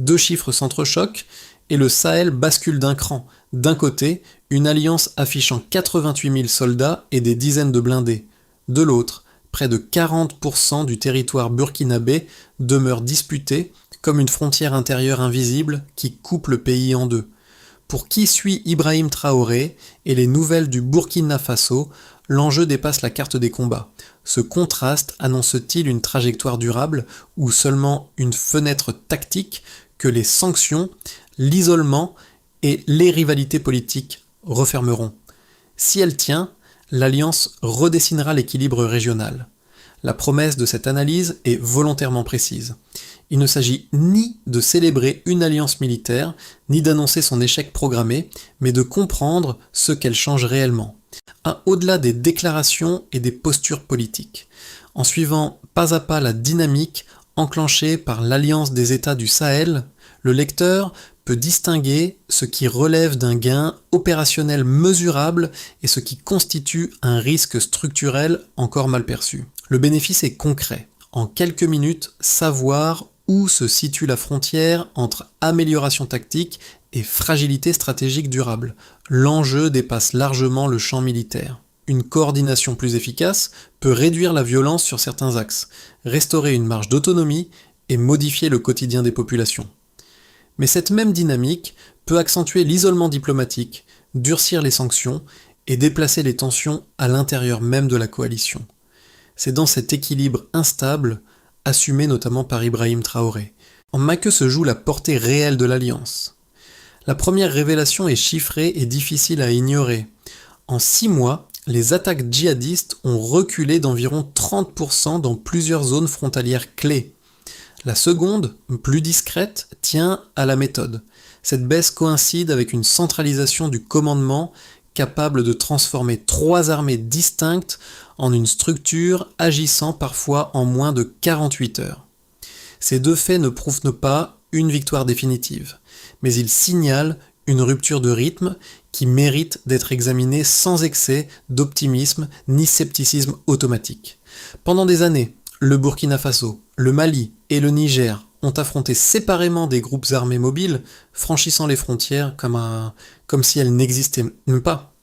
deux chiffres s'entrechoquent et le Sahel bascule d'un cran. D'un côté, une alliance affichant 88 000 soldats et des dizaines de blindés. De l'autre, près de 40% du territoire burkinabé demeure disputé comme une frontière intérieure invisible qui coupe le pays en deux. Pour qui suit Ibrahim Traoré et les nouvelles du Burkina Faso, l'enjeu dépasse la carte des combats. Ce contraste annonce-t-il une trajectoire durable ou seulement une fenêtre tactique que les sanctions, l'isolement et les rivalités politiques refermeront? Si elle tient, l'alliance redessinera l'équilibre régional. La promesse de cette analyse est volontairement précise. Il ne s'agit ni de célébrer une alliance militaire, ni d'annoncer son échec programmé, mais de comprendre ce qu'elle change réellement. Au-delà des déclarations et des postures politiques. En suivant pas à pas la dynamique enclenchée par l'Alliance des États du Sahel, le lecteur peut distinguer ce qui relève d'un gain opérationnel mesurable et ce qui constitue un risque structurel encore mal perçu. Le bénéfice est concret. En quelques minutes, savoir où se situe la frontière entre amélioration tactique et fragilité stratégique durable. L'enjeu dépasse largement le champ militaire. Une coordination plus efficace peut réduire la violence sur certains axes, restaurer une marge d'autonomie et modifier le quotidien des populations. Mais cette même dynamique peut accentuer l'isolement diplomatique, durcir les sanctions et déplacer les tensions à l'intérieur même de la coalition. C'est dans cet équilibre instable, assumé notamment par Ibrahim Traoré, que se joue la portée réelle de l'alliance. La première révélation est chiffrée et difficile à ignorer. En 6 mois, les attaques djihadistes ont reculé d'environ 30% dans plusieurs zones frontalières clés. La seconde, plus discrète, tient à la méthode. Cette baisse coïncide avec une centralisation du commandement capable de transformer 3 armées distinctes en une structure agissant parfois en moins de 48 heures. Ces deux faits ne prouvent pas une victoire définitive, mais ils signalent une rupture de rythme qui mérite d'être examinée sans excès d'optimisme ni scepticisme automatique. Pendant des années, le Burkina Faso, le Mali et le Niger ont affronté séparément des groupes armés mobiles, franchissant les frontières comme si elles n'existaient même pas.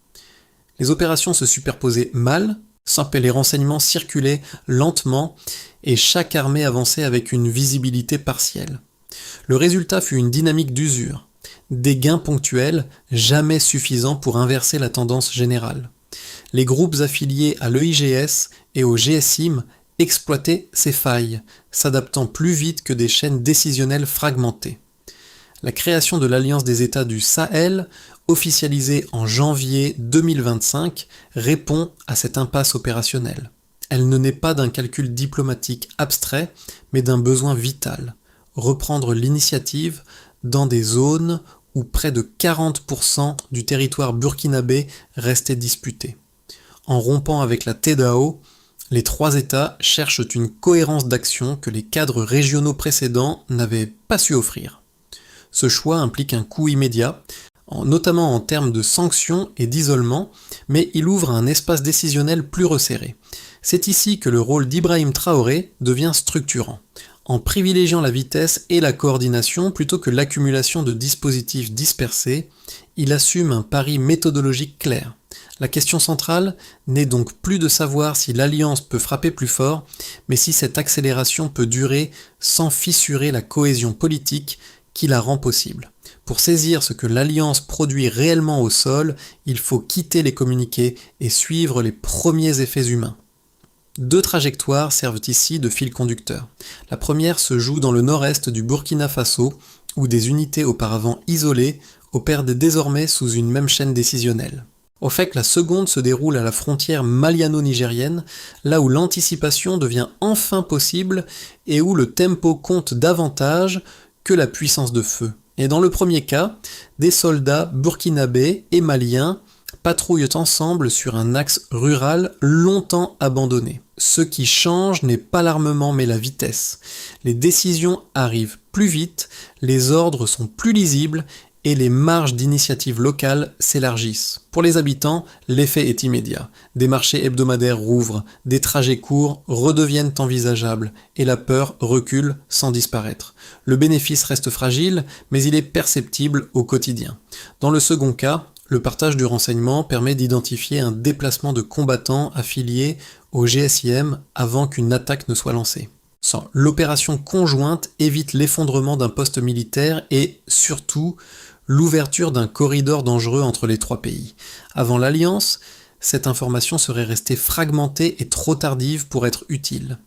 Les opérations se superposaient mal, les renseignements circulaient lentement et chaque armée avançait avec une visibilité partielle. Le résultat fut une dynamique d'usure, des gains ponctuels jamais suffisants pour inverser la tendance générale. Les groupes affiliés à l'EIGS et au GSIM exploitaient ces failles, s'adaptant plus vite que des chaînes décisionnelles fragmentées. La création de l'Alliance des États du Sahel, officialisée en janvier 2025, répond à cette impasse opérationnelle. Elle ne naît pas d'un calcul diplomatique abstrait, mais d'un besoin vital, reprendre l'initiative dans des zones où près de 40% du territoire burkinabé restait disputé. En rompant avec la TEDAO, les 3 États cherchent une cohérence d'action que les cadres régionaux précédents n'avaient pas su offrir. Ce choix implique un coût immédiat, notamment en termes de sanctions et d'isolement, mais il ouvre un espace décisionnel plus resserré. C'est ici que le rôle d'Ibrahim Traoré devient structurant. En privilégiant la vitesse et la coordination plutôt que l'accumulation de dispositifs dispersés, il assume un pari méthodologique clair. La question centrale n'est donc plus de savoir si l'alliance peut frapper plus fort, mais si cette accélération peut durer sans fissurer la cohésion politique qui la rend possible. Pour saisir ce que l'alliance produit réellement au sol, il faut quitter les communiqués et suivre les premiers effets humains. 2 trajectoires servent ici de fil conducteur. La première se joue dans le nord-est du Burkina Faso, où des unités auparavant isolées opèrent désormais sous une même chaîne décisionnelle. Au fait que la seconde se déroule à la frontière maliano-nigérienne, là où l'anticipation devient enfin possible et où le tempo compte davantage que la puissance de feu. Et dans le premier cas, des soldats burkinabés et maliens patrouillent ensemble sur un axe rural longtemps abandonné. Ce qui change n'est pas l'armement mais la vitesse. Les décisions arrivent plus vite, les ordres sont plus lisibles et les marges d'initiative locales s'élargissent. Pour les habitants, l'effet est immédiat. Des marchés hebdomadaires rouvrent, des trajets courts redeviennent envisageables, et la peur recule sans disparaître. Le bénéfice reste fragile, mais il est perceptible au quotidien. Dans le second cas, le partage du renseignement permet d'identifier un déplacement de combattants affiliés au GSIM avant qu'une attaque ne soit lancée. L'opération conjointe évite l'effondrement d'un poste militaire et, surtout, l'ouverture d'un corridor dangereux entre les trois pays. Avant l'Alliance, cette information serait restée fragmentée et trop tardive pour être utile.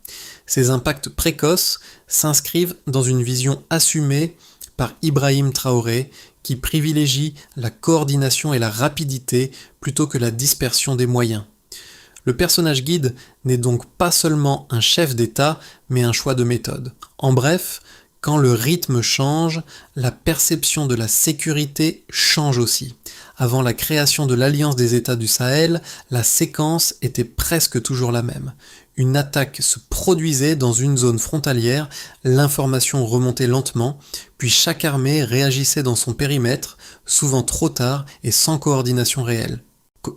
Ces impacts précoces s'inscrivent dans une vision assumée par Ibrahim Traoré, qui privilégie la coordination et la rapidité plutôt que la dispersion des moyens. Le personnage guide n'est donc pas seulement un chef d'État, mais un choix de méthode. En bref, quand le rythme change, la perception de la sécurité change aussi. Avant la création de l'Alliance des États du Sahel, la séquence était presque toujours la même. Une attaque se produisait dans une zone frontalière, l'information remontait lentement, puis chaque armée réagissait dans son périmètre, souvent trop tard et sans coordination réelle.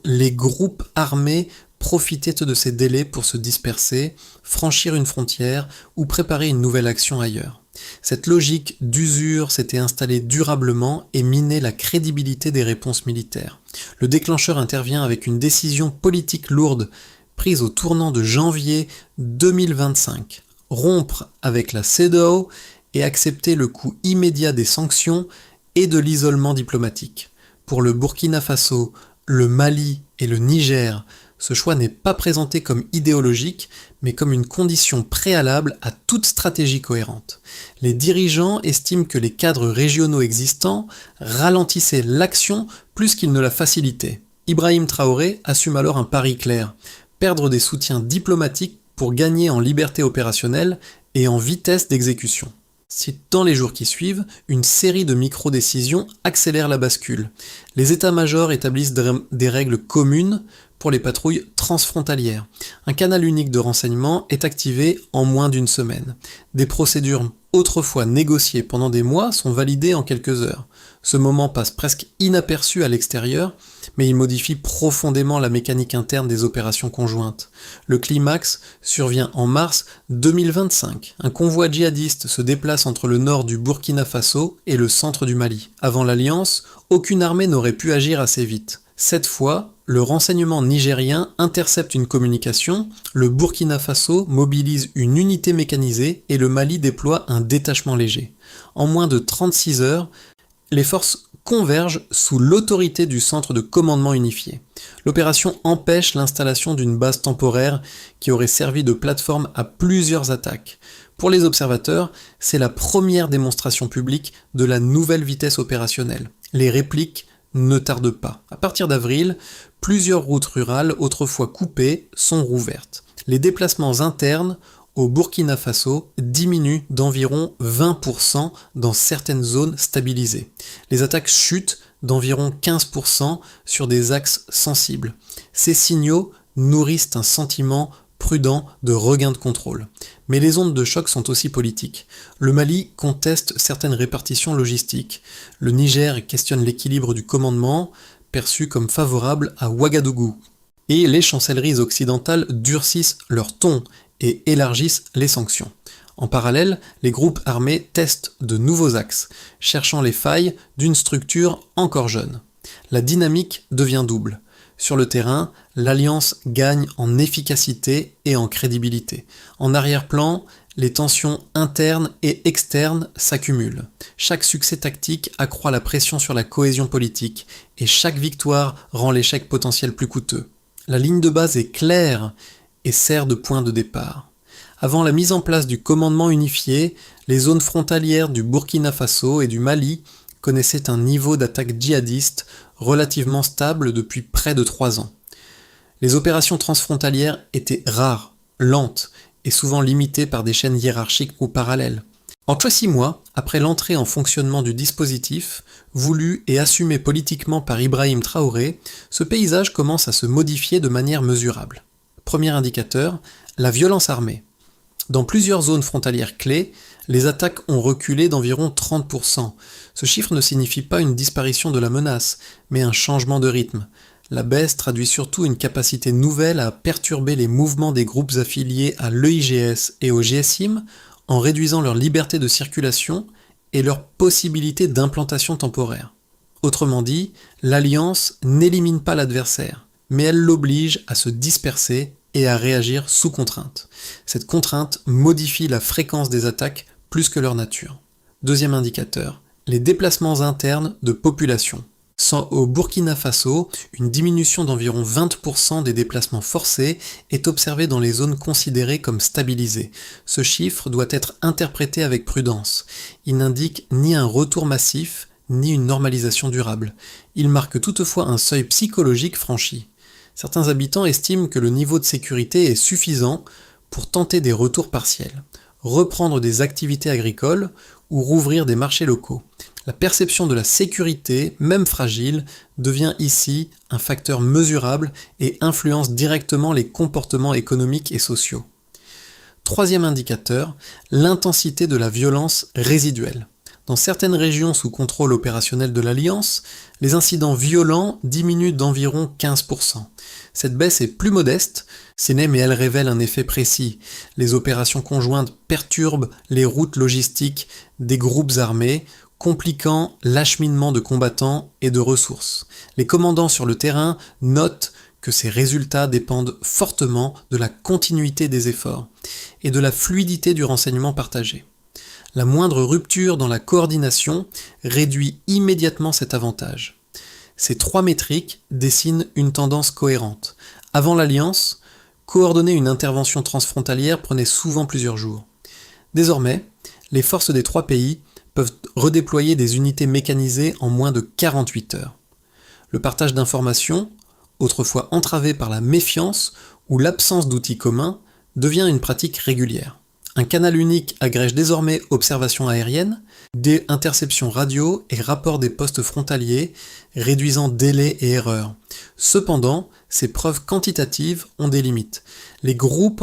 Les groupes armés profitaient de ces délais pour se disperser, franchir une frontière ou préparer une nouvelle action ailleurs. Cette logique d'usure s'était installée durablement et minait la crédibilité des réponses militaires. Le déclencheur intervient avec une décision politique lourde, prise au tournant de janvier 2025. Rompre avec la CEDEAO et accepter le coût immédiat des sanctions et de l'isolement diplomatique. Pour le Burkina Faso, le Mali et le Niger, ce choix n'est pas présenté comme idéologique, mais comme une condition préalable à toute stratégie cohérente. Les dirigeants estiment que les cadres régionaux existants ralentissaient l'action plus qu'ils ne la facilitaient. Ibrahim Traoré assume alors un pari clair, perdre des soutiens diplomatiques pour gagner en liberté opérationnelle et en vitesse d'exécution. Dans les jours qui suivent, une série de micro-décisions accélère la bascule. Les états-majors établissent des règles communes pour les patrouilles transfrontalières. Un canal unique de renseignement est activé en moins d'une semaine. Des procédures autrefois négociées pendant des mois sont validées en quelques heures. Ce moment passe presque inaperçu à l'extérieur, mais il modifie profondément la mécanique interne des opérations conjointes. Le climax survient en mars 2025. Un convoi djihadiste se déplace entre le nord du Burkina Faso et le centre du Mali. Avant l'Alliance, aucune armée n'aurait pu agir assez vite. Cette fois, le renseignement nigérien intercepte une communication, le Burkina Faso mobilise une unité mécanisée et le Mali déploie un détachement léger. En moins de 36 heures, les forces convergent sous l'autorité du centre de commandement unifié. L'opération empêche l'installation d'une base temporaire qui aurait servi de plateforme à plusieurs attaques. Pour les observateurs, c'est la première démonstration publique de la nouvelle vitesse opérationnelle. Les répliques ne tardent pas. À partir d'avril, plusieurs routes rurales autrefois coupées sont rouvertes. Les déplacements internes au Burkina Faso diminuent d'environ 20% dans certaines zones stabilisées. Les attaques chutent d'environ 15% sur des axes sensibles. Ces signaux nourrissent un sentiment prudent de regain de contrôle. Mais les ondes de choc sont aussi politiques. Le Mali conteste certaines répartitions logistiques. Le Niger questionne l'équilibre du commandement, perçu comme favorable à Ouagadougou. Et les chancelleries occidentales durcissent leur ton et élargissent les sanctions. En parallèle, les groupes armés testent de nouveaux axes, cherchant les failles d'une structure encore jeune. La dynamique devient double. Sur le terrain, l'alliance gagne en efficacité et en crédibilité. En arrière-plan, les tensions internes et externes s'accumulent. Chaque succès tactique accroît la pression sur la cohésion politique, et chaque victoire rend l'échec potentiel plus coûteux. La ligne de base est claire et sert de point de départ. Avant la mise en place du commandement unifié, les zones frontalières du Burkina Faso et du Mali connaissaient un niveau d'attaque djihadiste relativement stable depuis près de 3 ans. Les opérations transfrontalières étaient rares, lentes et souvent limitées par des chaînes hiérarchiques ou parallèles. En 6 mois, après l'entrée en fonctionnement du dispositif, voulu et assumé politiquement par Ibrahim Traoré, ce paysage commence à se modifier de manière mesurable. Premier indicateur, la violence armée. Dans plusieurs zones frontalières clés, les attaques ont reculé d'environ 30%. Ce chiffre ne signifie pas une disparition de la menace, mais un changement de rythme. La baisse traduit surtout une capacité nouvelle à perturber les mouvements des groupes affiliés à l'EIGS et au GSIM en réduisant leur liberté de circulation et leur possibilité d'implantation temporaire. Autrement dit, l'Alliance n'élimine pas l'adversaire, mais elle l'oblige à se disperser et à réagir sous contrainte. Cette contrainte modifie la fréquence des attaques plus que leur nature. Deuxième indicateur, les déplacements internes de population. Au Burkina Faso, une diminution d'environ 20% des déplacements forcés est observée dans les zones considérées comme stabilisées. Ce chiffre doit être interprété avec prudence. Il n'indique ni un retour massif, ni une normalisation durable. Il marque toutefois un seuil psychologique franchi. Certains habitants estiment que le niveau de sécurité est suffisant pour tenter des retours partiels, reprendre des activités agricoles ou rouvrir des marchés locaux. La perception de la sécurité, même fragile, devient ici un facteur mesurable et influence directement les comportements économiques et sociaux. Troisième indicateur, l'intensité de la violence résiduelle. Dans certaines régions sous contrôle opérationnel de l'Alliance, les incidents violents diminuent d'environ 15%. Cette baisse est plus modeste, mais elle révèle un effet précis. Les opérations conjointes perturbent les routes logistiques des groupes armés, compliquant l'acheminement de combattants et de ressources. Les commandants sur le terrain notent que ces résultats dépendent fortement de la continuité des efforts et de la fluidité du renseignement partagé. La moindre rupture dans la coordination réduit immédiatement cet avantage. Ces trois métriques dessinent une tendance cohérente. Avant l'Alliance, coordonner une intervention transfrontalière prenait souvent plusieurs jours. Désormais, les forces des trois pays peuvent redéployer des unités mécanisées en moins de 48 heures. Le partage d'informations, autrefois entravé par la méfiance ou l'absence d'outils communs, devient une pratique régulière. Un canal unique agrège désormais observations aériennes, des interceptions radio et rapports des postes frontaliers, réduisant délais et erreurs. Cependant, ces preuves quantitatives ont des limites. Les groupes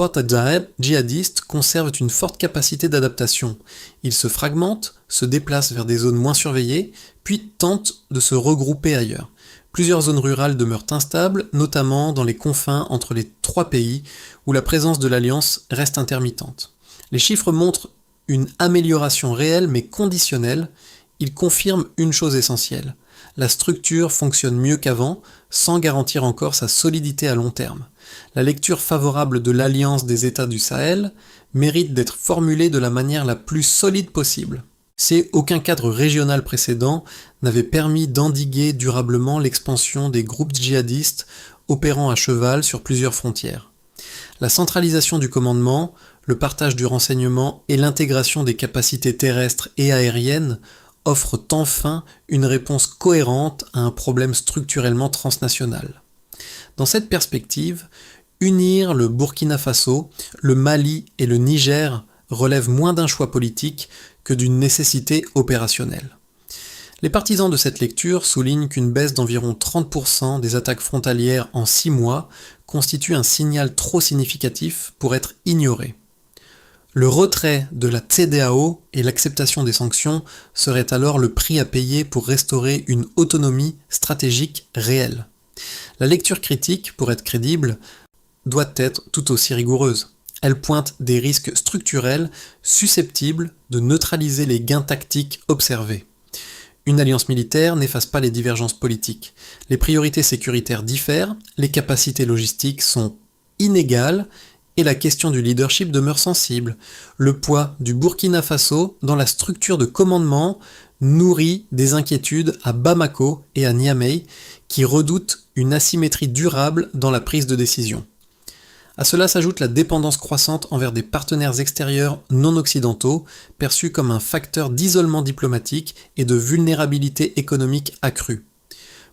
djihadistes conservent une forte capacité d'adaptation. Ils se fragmentent, se déplacent vers des zones moins surveillées, puis tentent de se regrouper ailleurs. Plusieurs zones rurales demeurent instables, notamment dans les confins entre les trois pays, où la présence de l'Alliance reste intermittente. Les chiffres montrent une amélioration réelle mais conditionnelle. Ils confirment une chose essentielle. La structure fonctionne mieux qu'avant, sans garantir encore sa solidité à long terme. La lecture favorable de l'Alliance des États du Sahel mérite d'être formulée de la manière la plus solide possible. Si aucun cadre régional précédent n'avait permis d'endiguer durablement l'expansion des groupes djihadistes opérant à cheval sur plusieurs frontières. La centralisation du commandement, le partage du renseignement et l'intégration des capacités terrestres et aériennes offrent enfin une réponse cohérente à un problème structurellement transnational. Dans cette perspective, unir le Burkina Faso, le Mali et le Niger relève moins d'un choix politique que d'une nécessité opérationnelle. Les partisans de cette lecture soulignent qu'une baisse d'environ 30% des attaques frontalières en 6 mois constitue un signal trop significatif pour être ignoré. Le retrait de la CEDEAO et l'acceptation des sanctions seraient alors le prix à payer pour restaurer une autonomie stratégique réelle. La lecture critique, pour être crédible, doit être tout aussi rigoureuse. Elle pointe des risques structurels susceptibles de neutraliser les gains tactiques observés. Une alliance militaire n'efface pas les divergences politiques. Les priorités sécuritaires diffèrent, les capacités logistiques sont inégales et la question du leadership demeure sensible. Le poids du Burkina Faso dans la structure de commandement nourrit des inquiétudes à Bamako et à Niamey qui redoutent une asymétrie durable dans la prise de décision. À cela s'ajoute la dépendance croissante envers des partenaires extérieurs non occidentaux, perçus comme un facteur d'isolement diplomatique et de vulnérabilité économique accrue.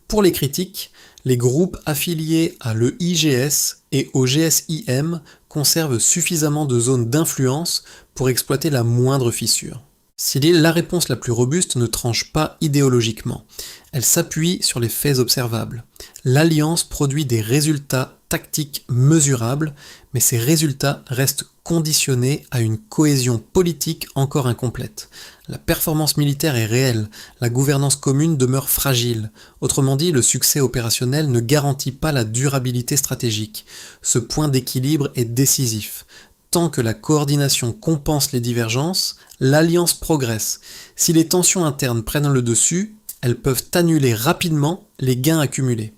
Pour les critiques, les groupes affiliés à l'EIGS et au GSIM conservent suffisamment de zones d'influence pour exploiter la moindre fissure. Si la réponse la plus robuste ne tranche pas idéologiquement, elle s'appuie sur les faits observables. L'Alliance produit des résultats tactiques mesurables, mais ces résultats restent conditionnée à une cohésion politique encore incomplète. La performance militaire est réelle, la gouvernance commune demeure fragile. Autrement dit, le succès opérationnel ne garantit pas la durabilité stratégique. Ce point d'équilibre est décisif. Tant que la coordination compense les divergences, l'alliance progresse. Si les tensions internes prennent le dessus, elles peuvent annuler rapidement les gains accumulés.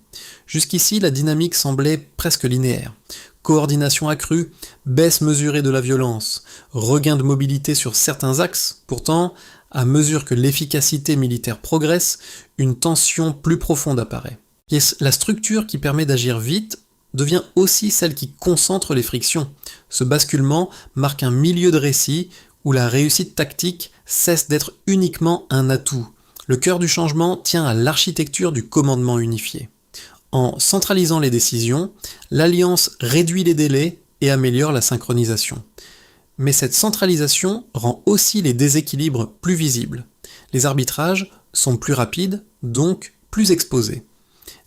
Jusqu'ici, la dynamique semblait presque linéaire. Coordination accrue, baisse mesurée de la violence, regain de mobilité sur certains axes. Pourtant, à mesure que l'efficacité militaire progresse, une tension plus profonde apparaît. La structure qui permet d'agir vite devient aussi celle qui concentre les frictions. Ce basculement marque un milieu de récit où la réussite tactique cesse d'être uniquement un atout. Le cœur du changement tient à l'architecture du commandement unifié. En centralisant les décisions, l'alliance réduit les délais et améliore la synchronisation. Mais cette centralisation rend aussi les déséquilibres plus visibles. Les arbitrages sont plus rapides, donc plus exposés.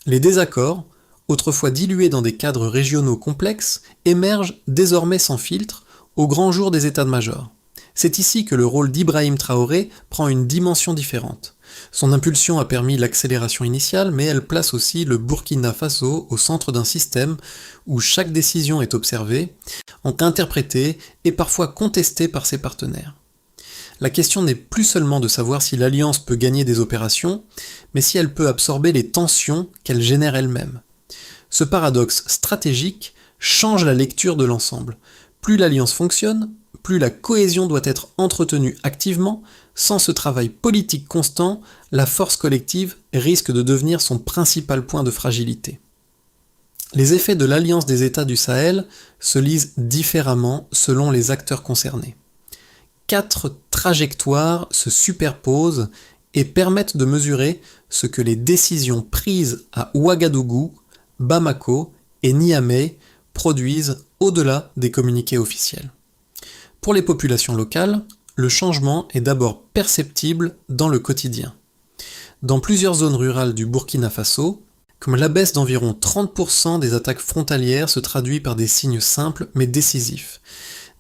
Les désaccords, autrefois dilués dans des cadres régionaux complexes, émergent désormais sans filtre au grand jour des états-de-major. C'est ici que le rôle d'Ibrahim Traoré prend une dimension différente. Son impulsion a permis l'accélération initiale, mais elle place aussi le Burkina Faso au centre d'un système où chaque décision est observée, interprétée et parfois contestée par ses partenaires. La question n'est plus seulement de savoir si l'alliance peut gagner des opérations, mais si elle peut absorber les tensions qu'elle génère elle-même. Ce paradoxe stratégique change la lecture de l'ensemble. Plus l'alliance fonctionne, plus la cohésion doit être entretenue activement. Sans ce travail politique constant, la force collective risque de devenir son principal point de fragilité. Les effets de l'Alliance des États du Sahel se lisent différemment selon les acteurs concernés. 4 trajectoires se superposent et permettent de mesurer ce que les décisions prises à Ouagadougou, Bamako et Niamey produisent au-delà des communiqués officiels. Pour les populations locales, le changement est d'abord perceptible dans le quotidien. Dans plusieurs zones rurales du Burkina Faso, comme la baisse d'environ 30% des attaques frontalières se traduit par des signes simples mais décisifs.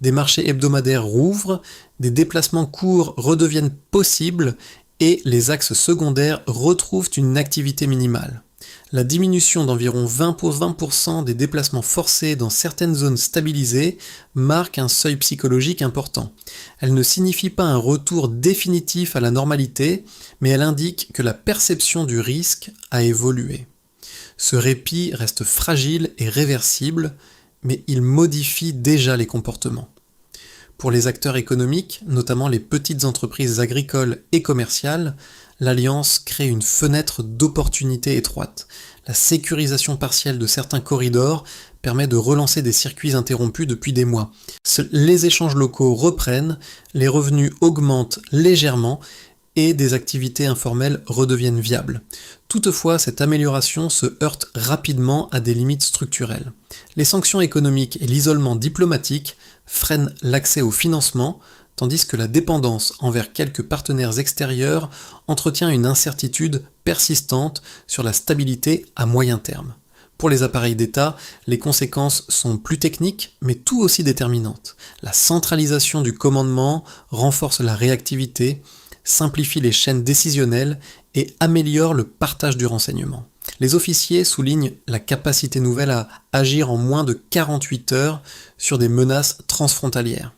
Des marchés hebdomadaires rouvrent, des déplacements courts redeviennent possibles et les axes secondaires retrouvent une activité minimale. La diminution d'environ 20% des déplacements forcés dans certaines zones stabilisées marque un seuil psychologique important. Elle ne signifie pas un retour définitif à la normalité, mais elle indique que la perception du risque a évolué. Ce répit reste fragile et réversible, mais il modifie déjà les comportements. Pour les acteurs économiques, notamment les petites entreprises agricoles et commerciales, l'Alliance crée une fenêtre d'opportunité étroite. La sécurisation partielle de certains corridors permet de relancer des circuits interrompus depuis des mois. Les échanges locaux reprennent, les revenus augmentent légèrement et des activités informelles redeviennent viables. Toutefois, cette amélioration se heurte rapidement à des limites structurelles. Les sanctions économiques et l'isolement diplomatique freinent l'accès au financement, tandis que la dépendance envers quelques partenaires extérieurs entretient une incertitude persistante sur la stabilité à moyen terme. Pour les appareils d'État, les conséquences sont plus techniques, mais tout aussi déterminantes. La centralisation du commandement renforce la réactivité, simplifie les chaînes décisionnelles et améliore le partage du renseignement. Les officiers soulignent la capacité nouvelle à agir en moins de 48 heures sur des menaces transfrontalières.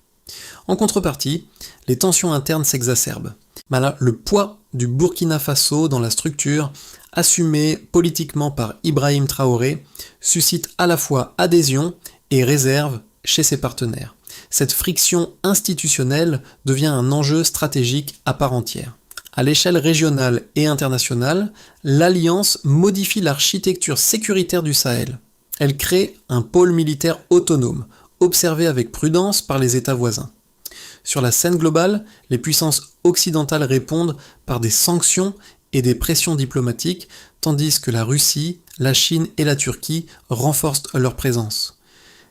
En contrepartie, les tensions internes s'exacerbent. Le poids du Burkina Faso dans la structure, assumé politiquement par Ibrahim Traoré, suscite à la fois adhésion et réserve chez ses partenaires. Cette friction institutionnelle devient un enjeu stratégique à part entière. À l'échelle régionale et internationale, l'Alliance modifie l'architecture sécuritaire du Sahel. Elle crée un pôle militaire autonome, observé avec prudence par les États voisins. Sur la scène globale, les puissances occidentales répondent par des sanctions et des pressions diplomatiques, tandis que la Russie, la Chine et la Turquie renforcent leur présence.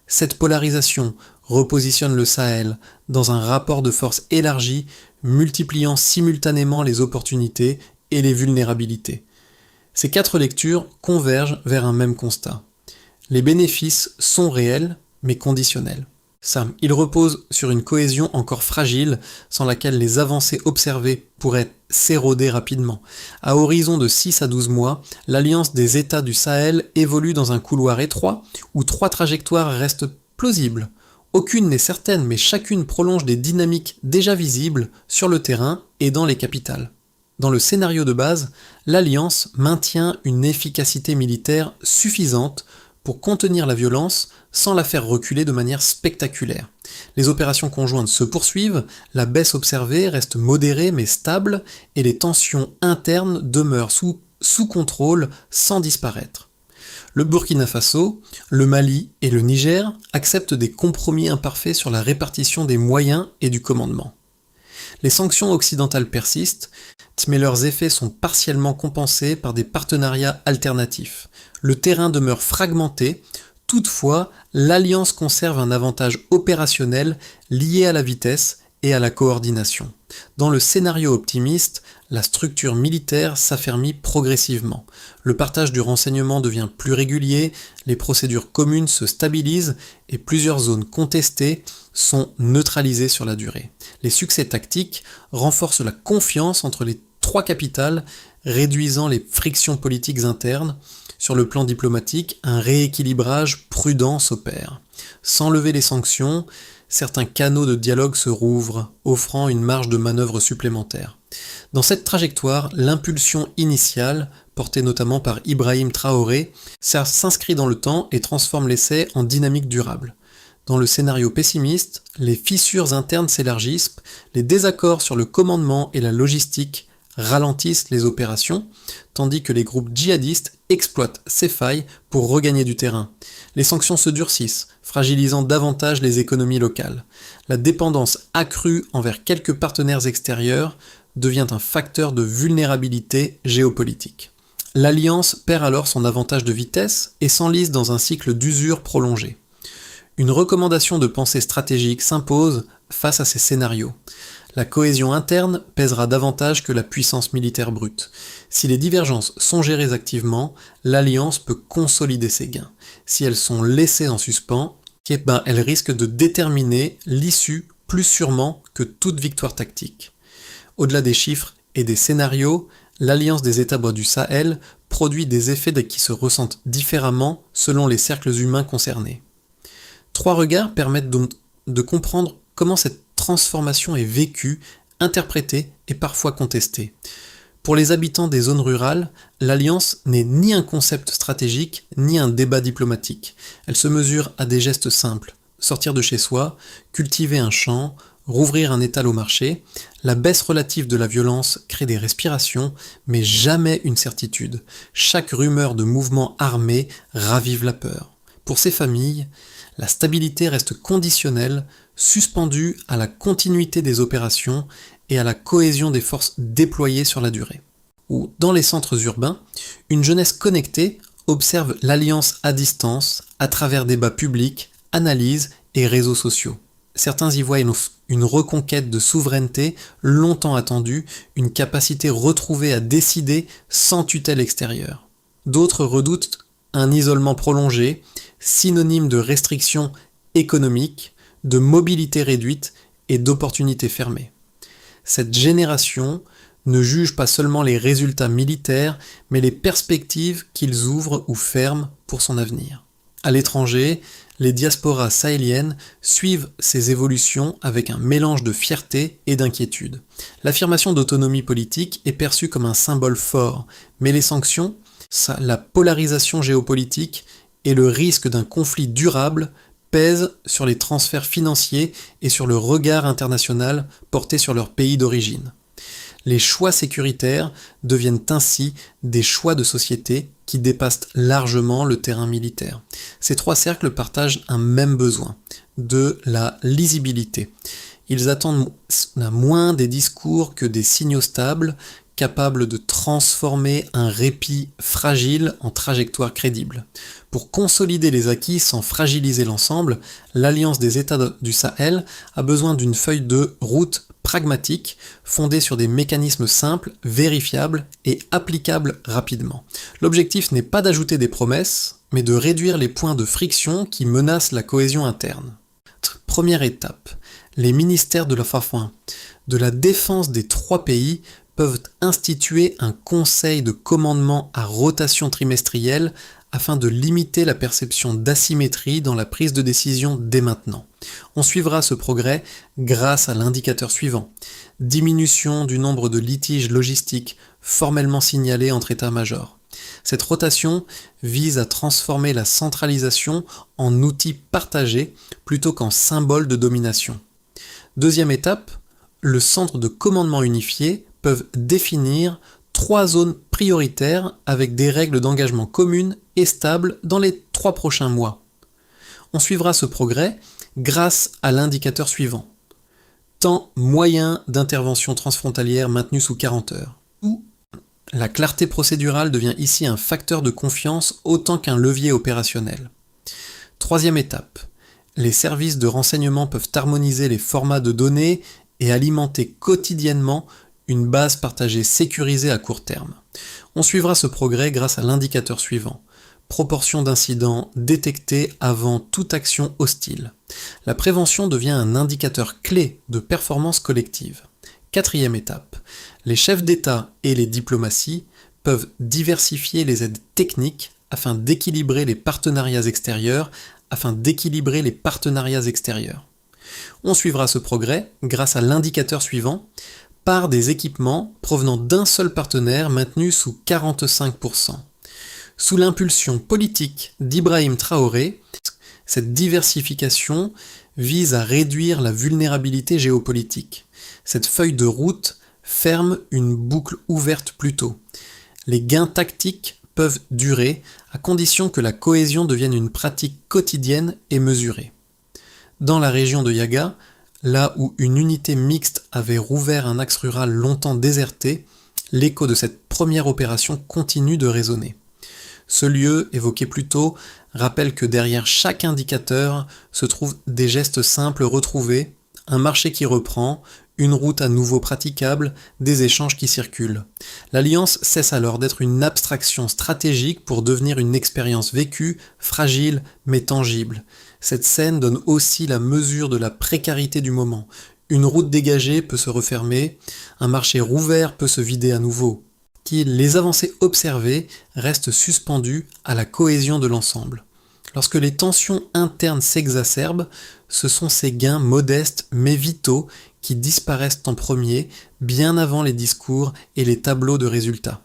Cette polarisation repositionne le Sahel dans un rapport de force élargi, multipliant simultanément les opportunités et les vulnérabilités. Ces 4 lectures convergent vers un même constat. Les bénéfices sont réels, mais conditionnels. Il repose sur une cohésion encore fragile, sans laquelle les avancées observées pourraient s'éroder rapidement. À horizon de 6 à 12 mois, l'alliance des États du Sahel évolue dans un couloir étroit, où 3 trajectoires restent plausibles. Aucune n'est certaine, mais chacune prolonge des dynamiques déjà visibles sur le terrain et dans les capitales. Dans le scénario de base, l'Alliance maintient une efficacité militaire suffisante pour contenir la violence sans la faire reculer de manière spectaculaire. Les opérations conjointes se poursuivent, la baisse observée reste modérée mais stable et les tensions internes demeurent sous contrôle sans disparaître. Le Burkina Faso, le Mali et le Niger acceptent des compromis imparfaits sur la répartition des moyens et du commandement. Les sanctions occidentales persistent, mais leurs effets sont partiellement compensés par des partenariats alternatifs. Le terrain demeure fragmenté, toutefois, l'Alliance conserve un avantage opérationnel lié à la vitesse et à la coordination. Dans le scénario optimiste, la structure militaire s'affermit progressivement. Le partage du renseignement devient plus régulier, les procédures communes se stabilisent et plusieurs zones contestées sont neutralisées sur la durée. Les succès tactiques renforcent la confiance entre les 3 capitales, réduisant les frictions politiques internes. Sur le plan diplomatique, un rééquilibrage prudent s'opère. Sans lever les sanctions, certains canaux de dialogue se rouvrent, offrant une marge de manœuvre supplémentaire. Dans cette trajectoire, l'impulsion initiale, portée notamment par Ibrahim Traoré, s'inscrit dans le temps et transforme l'essai en dynamique durable. Dans le scénario pessimiste, les fissures internes s'élargissent, les désaccords sur le commandement et la logistique ralentissent les opérations, tandis que les groupes djihadistes exploitent ces failles pour regagner du terrain. Les sanctions se durcissent, fragilisant davantage les économies locales. La dépendance accrue envers quelques partenaires extérieurs devient un facteur de vulnérabilité géopolitique. L'Alliance perd alors son avantage de vitesse et s'enlise dans un cycle d'usure prolongé. Une recommandation de pensée stratégique s'impose face à ces scénarios. La cohésion interne pèsera davantage que la puissance militaire brute. Si les divergences sont gérées activement, l'Alliance peut consolider ses gains. Si elles sont laissées en suspens, elles risquent de déterminer l'issue plus sûrement que toute victoire tactique. Au-delà des chiffres et des scénarios, l'Alliance des États du Sahel produit des effets qui se ressentent différemment selon les cercles humains concernés. 3 regards permettent donc de comprendre comment cette transformation est vécue, interprétée et parfois contestée. Pour les habitants des zones rurales, l'alliance n'est ni un concept stratégique, ni un débat diplomatique. Elle se mesure à des gestes simples. Sortir de chez soi, cultiver un champ, rouvrir un étal au marché. La baisse relative de la violence crée des respirations, mais jamais une certitude. Chaque rumeur de mouvement armé ravive la peur. Pour ces familles, la stabilité reste conditionnelle, suspendue à la continuité des opérations et à la cohésion des forces déployées sur la durée. Ou dans les centres urbains, une jeunesse connectée observe l'alliance à distance à travers débats publics, analyses et réseaux sociaux. Certains y voient une reconquête de souveraineté longtemps attendue, une capacité retrouvée à décider sans tutelle extérieure. D'autres redoutent un isolement prolongé, synonyme de restrictions économiques, de mobilité réduite et d'opportunités fermées. Cette génération ne juge pas seulement les résultats militaires, mais les perspectives qu'ils ouvrent ou ferment pour son avenir. À l'étranger, les diasporas sahéliennes suivent ces évolutions avec un mélange de fierté et d'inquiétude. L'affirmation d'autonomie politique est perçue comme un symbole fort, mais les sanctions, la polarisation géopolitique et le risque d'un conflit durable pèsent sur les transferts financiers et sur le regard international porté sur leur pays d'origine. Les choix sécuritaires deviennent ainsi des choix de société qui dépassent largement le terrain militaire. Ces 3 cercles partagent un même besoin, de la lisibilité. Ils attendent moins des discours que des signaux stables, capables de transformer un répit fragile en trajectoire crédible. Pour consolider les acquis sans fragiliser l'ensemble, l'Alliance des États du Sahel a besoin d'une feuille de route pragmatique, fondée sur des mécanismes simples, vérifiables et applicables rapidement. L'objectif n'est pas d'ajouter des promesses, mais de réduire les points de friction qui menacent la cohésion interne. Première étape, les ministères de la Fafouin, de la défense des 3 pays peuvent instituer un conseil de commandement à rotation trimestrielle afin de limiter la perception d'asymétrie dans la prise de décision dès maintenant. On suivra ce progrès grâce à l'indicateur suivant. Diminution du nombre de litiges logistiques formellement signalés entre états-majors. Cette rotation vise à transformer la centralisation en outil partagé plutôt qu'en symbole de domination. Deuxième étape, le centre de commandement unifié peuvent définir 3 zones prioritaires avec des règles d'engagement communes et stables dans les 3 prochains mois. On suivra ce progrès grâce à l'indicateur suivant. Temps moyen d'intervention transfrontalière maintenu sous 40 heures. La clarté procédurale devient ici un facteur de confiance autant qu'un levier opérationnel. Troisième étape. Les services de renseignement peuvent harmoniser les formats de données et alimenter quotidiennement une base partagée sécurisée à court terme. On suivra ce progrès grâce à l'indicateur suivant. Proportion d'incidents détectés avant toute action hostile. La prévention devient un indicateur clé de performance collective. Quatrième étape. Les chefs d'État et les diplomaties peuvent diversifier les aides techniques afin d'équilibrer les partenariats extérieurs, On suivra ce progrès grâce à l'indicateur suivant, par des équipements provenant d'un seul partenaire maintenu sous 45%. Sous l'impulsion politique d'Ibrahim Traoré, cette diversification vise à réduire la vulnérabilité géopolitique. Cette feuille de route ferme une boucle ouverte plus tôt. Les gains tactiques peuvent durer à condition que la cohésion devienne une pratique quotidienne et mesurée. Dans la région de Yaga, là où une unité mixte avait rouvert un axe rural longtemps déserté, l'écho de cette première opération continue de résonner. Ce lieu, évoqué plus tôt, rappelle que derrière chaque indicateur se trouvent des gestes simples retrouvés, un marché qui reprend, une route à nouveau praticable, des échanges qui circulent. L'Alliance cesse alors d'être une abstraction stratégique pour devenir une expérience vécue, fragile mais tangible. Cette scène donne aussi la mesure de la précarité du moment. Une route dégagée peut se refermer, un marché rouvert peut se vider à nouveau. Les avancées observées restent suspendues à la cohésion de l'ensemble. Lorsque les tensions internes s'exacerbent, ce sont ces gains modestes mais vitaux qui disparaissent en premier, bien avant les discours et les tableaux de résultats.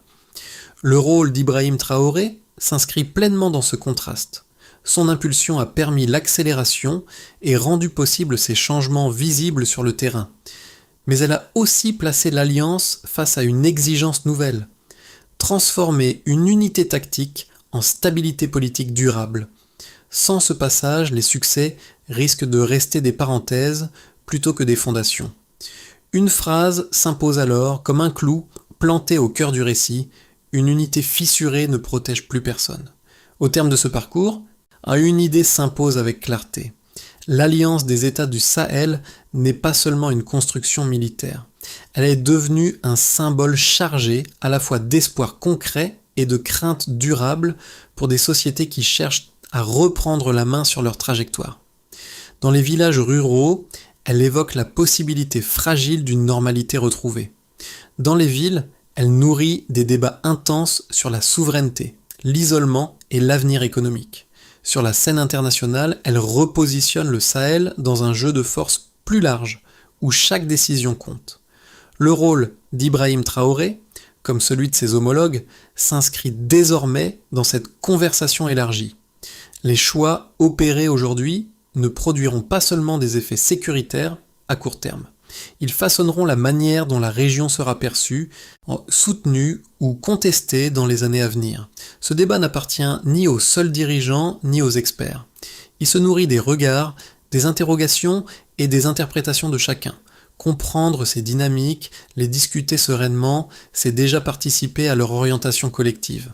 Le rôle d'Ibrahim Traoré s'inscrit pleinement dans ce contraste. Son impulsion a permis l'accélération et rendu possible ces changements visibles sur le terrain. Mais elle a aussi placé l'Alliance face à une exigence nouvelle. Transformer une unité tactique en stabilité politique durable. Sans ce passage, les succès risquent de rester des parenthèses plutôt que des fondations. Une phrase s'impose alors comme un clou planté au cœur du récit, une unité fissurée ne protège plus personne. Au terme de ce parcours, une idée s'impose avec clarté. L'alliance des États du Sahel n'est pas seulement une construction militaire. Elle est devenue un symbole chargé à la fois d'espoir concret et de crainte durable pour des sociétés qui cherchent à reprendre la main sur leur trajectoire. Dans les villages ruraux, elle évoque la possibilité fragile d'une normalité retrouvée. Dans les villes, elle nourrit des débats intenses sur la souveraineté, l'isolement et l'avenir économique. Sur la scène internationale, elle repositionne le Sahel dans un jeu de force plus large, où chaque décision compte. Le rôle d'Ibrahim Traoré, comme celui de ses homologues, s'inscrit désormais dans cette conversation élargie. Les choix opérés aujourd'hui ne produiront pas seulement des effets sécuritaires à court terme. Ils façonneront la manière dont la région sera perçue, soutenue ou contestée dans les années à venir. Ce débat n'appartient ni aux seuls dirigeants ni aux experts. Il se nourrit des regards, des interrogations et des interprétations de chacun. Comprendre ces dynamiques, les discuter sereinement, c'est déjà participer à leur orientation collective.